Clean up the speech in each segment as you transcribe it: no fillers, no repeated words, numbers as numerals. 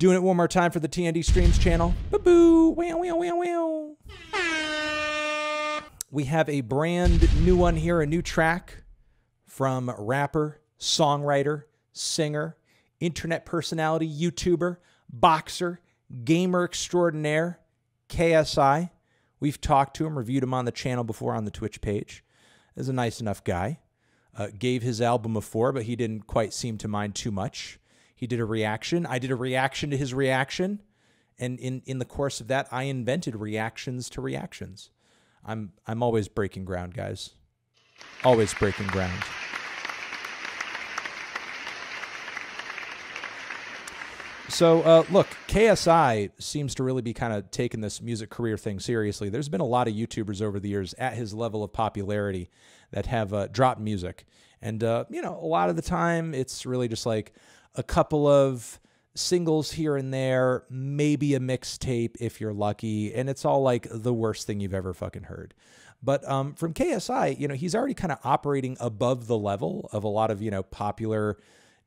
Doing it one more time for the TND Streams channel. Boo-boo. Wow, wow, wow, wow. We have a brand new one here, a new track from rapper, songwriter, singer, internet personality, YouTuber, boxer, gamer extraordinaire, KSI. We've talked to him, reviewed him on the channel before on the Twitch page. He's a nice enough guy. Gave his album a 4, but he didn't quite seem to mind too much. He did a reaction. I did a reaction to his reaction. And in the course of that, I invented reactions to reactions. I'm always breaking ground, guys. Always breaking ground. So, look, KSI seems to really be kind of taking this music career thing seriously. There's been a lot of YouTubers over the years at his level of popularity that have dropped music. And, you know, a lot of the time it's really just like a couple of singles here and there, maybe a mixtape if you're lucky, and it's all like the worst thing you've ever fucking heard. But from KSI, you know, he's already kind of operating above the level of a lot of, you know, popular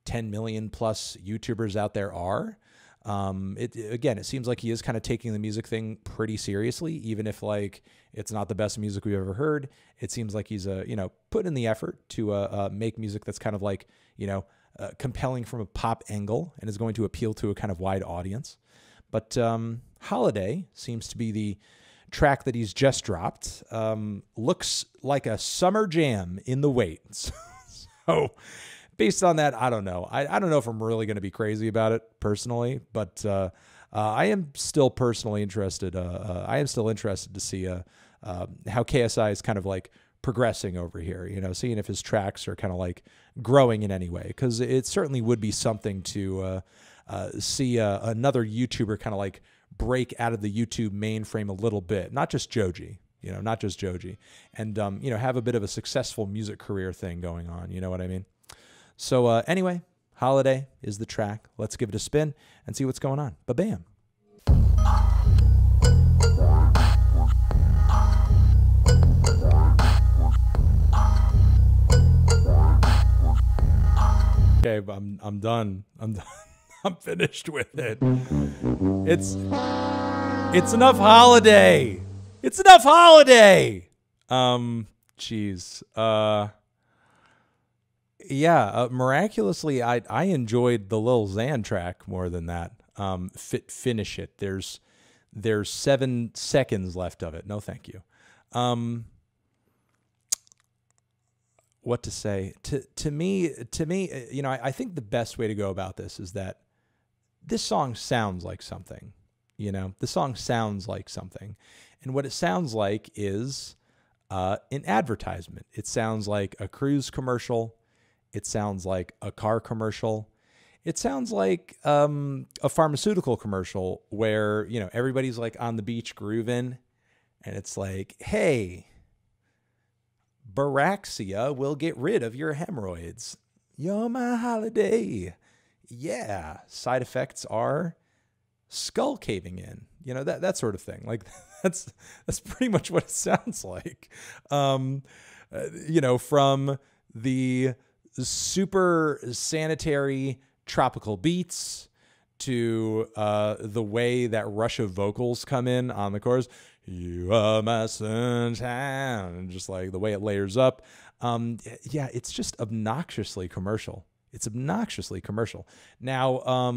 10 million plus YouTubers out there are. Again, it seems like he is kind of taking the music thing pretty seriously, even if like it's not the best music we've ever heard. It seems like he's you know, putting in the effort to make music that's kind of like, you know, compelling from a pop angle and is going to appeal to a kind of wide audience. But Holiday seems to be the track that he's just dropped. Looks like a summer jam in the wait. So based on that, I don't know. I don't know if I'm really going to be crazy about it personally, but I am still personally interested. I am still interested to see how KSI is kind of like progressing over here, you know, seeing if his tracks are kind of like growing in any way, because it certainly would be something to see another YouTuber kind of like break out of the YouTube mainframe a little bit, not just Joji, you know, not just Joji, and you know, have a bit of a successful music career thing going on, you know what I mean? So anyway, Holiday is the track. Let's give it a spin and see what's going on. Ba-bam. Okay, I'm done. I'm done. I'm finished with it. It's enough Holiday. It's enough Holiday. Jeez. Yeah, miraculously, I enjoyed the Lil Xan track more than that. Finish it. There's 7 seconds left of it. No, thank you. What to say? To me, you know, I think the best way to go about this is that this song sounds like something. You know, the song sounds like something, and what it sounds like is an advertisement. It sounds like a cruise commercial. It sounds like a car commercial. It sounds like a pharmaceutical commercial where, you know, everybody's like on the beach grooving, and it's like, hey, Baraxia will get rid of your hemorrhoids. You're my holiday. Yeah. Side effects are skull caving in. You know, that sort of thing. Like that's pretty much what it sounds like. You know, from the super sanitary tropical beats to the way that rush of vocals come in on the chorus. You are my sunshine, and just like the way it layers up. Yeah, it's just obnoxiously commercial. It's obnoxiously commercial. Now,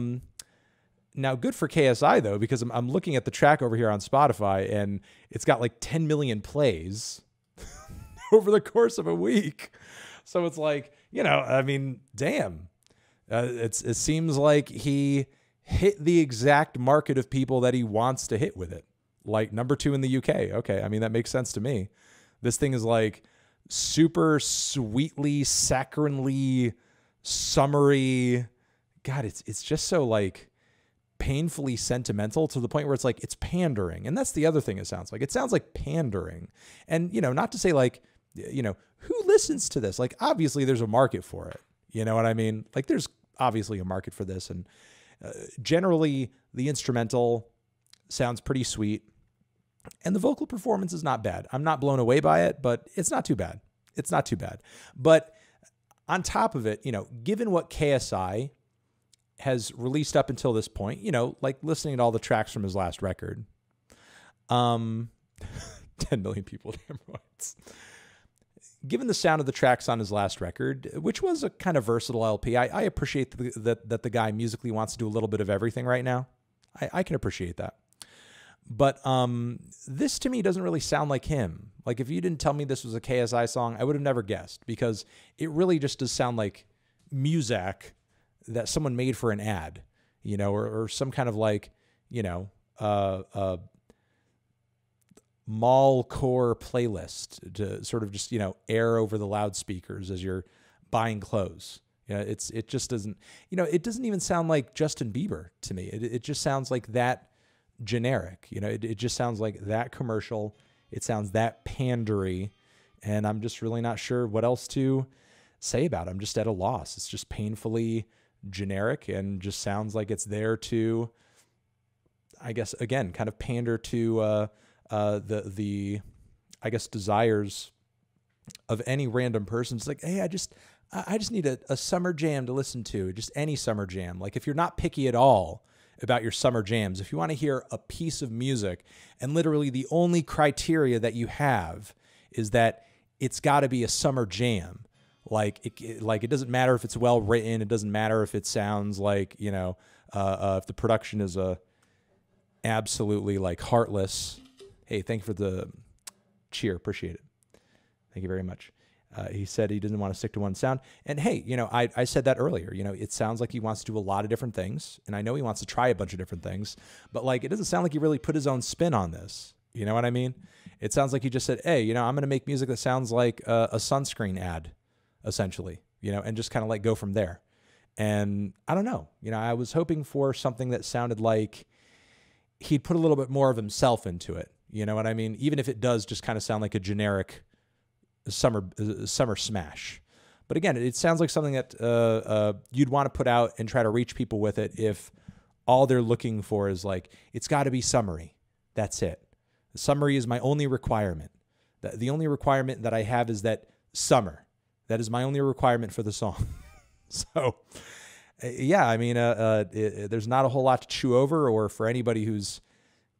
now good for KSI though, because I'm looking at the track over here on Spotify, and it's got like 10 million plays over the course of a week. So it's like, you know, I mean, damn. It seems like he hit the exact market of people that he wants to hit with it. Like #2 in the UK. Okay, I mean, that makes sense to me. This thing is like super sweetly, saccharinely, summery. God, it's just so like painfully sentimental to the point where it's like it's pandering. And that's the other thing it sounds like. It sounds like pandering. And, you know, not to say like, you know, who listens to this? Like, obviously there's a market for it. You know what I mean? Like, there's obviously a market for this. And generally the instrumental sounds pretty sweet. And the vocal performance is not bad. I'm not blown away by it, but it's not too bad. It's not too bad. But on top of it, you know, given what KSI has released up until this point, you know, like listening to all the tracks from his last record. 10 million people with hemorrhoids. Given the sound of the tracks on his last record, which was a kind of versatile LP, I appreciate that the guy musically wants to do a little bit of everything right now. I can appreciate that. But this to me doesn't really sound like him. Like if you didn't tell me this was a KSI song, I would have never guessed, because it really just does sound like music that someone made for an ad, you know, or some kind of like, you know, mall core playlist to sort of just, you know, air over the loudspeakers as you're buying clothes. You know, it just doesn't, you know, it doesn't even sound like Justin Bieber to me. It just sounds like that generic, you know, it just sounds like that commercial. It sounds that pandery, and I'm just really not sure what else to say about it. I'm just at a loss. It's just painfully generic and just sounds like it's there to, I guess, again, kind of pander to the I guess desires of any random person. It's like, hey, I just need a summer jam to listen to, just any summer jam. Like if you're not picky at all about your summer jams, if you want to hear a piece of music and literally the only criteria that you have is that it's got to be a summer jam, like it doesn't matter if it's well written, it doesn't matter if it sounds like, you know, if the production is absolutely like heartless. Hey, thank you for the cheer. Appreciate it. Thank you very much. He said he doesn't want to stick to one sound. And hey, you know, I said that earlier. You know, it sounds like he wants to do a lot of different things. And I know he wants to try a bunch of different things. But like, it doesn't sound like he really put his own spin on this. You know what I mean? It sounds like he just said, hey, you know, I'm going to make music that sounds like a sunscreen ad, essentially. You know, and just kind of like go from there. And I don't know. You know, I was hoping for something that sounded like he'd put a little bit more of himself into it. You know what I mean? Even if it does just kind of sound like a generic summer smash. But again, it sounds like something that you'd want to put out and try to reach people with it if all they're looking for is like, it's got to be summery. That's it. The summary is my only requirement. The only requirement that I have is that summer. That is my only requirement for the song. So, yeah, I mean, there's not a whole lot to chew over, or for anybody who's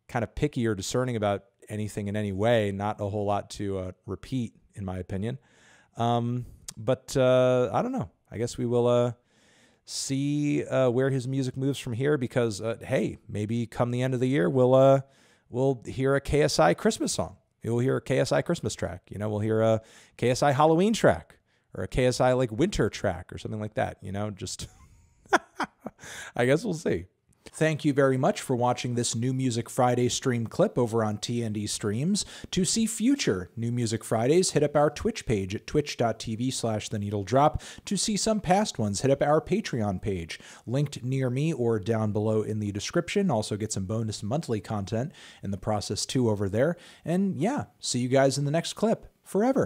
kind of picky or discerning about anything in any way, not a whole lot to repeat, in my opinion. But I don't know. I guess we will see where his music moves from here, because, hey, maybe come the end of the year, we'll hear a KSI Christmas song. We'll hear a KSI Christmas track. You know, we'll hear a KSI Halloween track, or a KSI like winter track or something like that. You know, just I guess we'll see. Thank you very much for watching this New Music Friday stream clip over on TND Streams. To see future New Music Fridays, hit up our Twitch page at twitch.tv/theneedledrop. To see some past ones, hit up our Patreon page, linked near me or down below in the description. Also get some bonus monthly content in the process too over there. And yeah, see you guys in the next clip. Forever.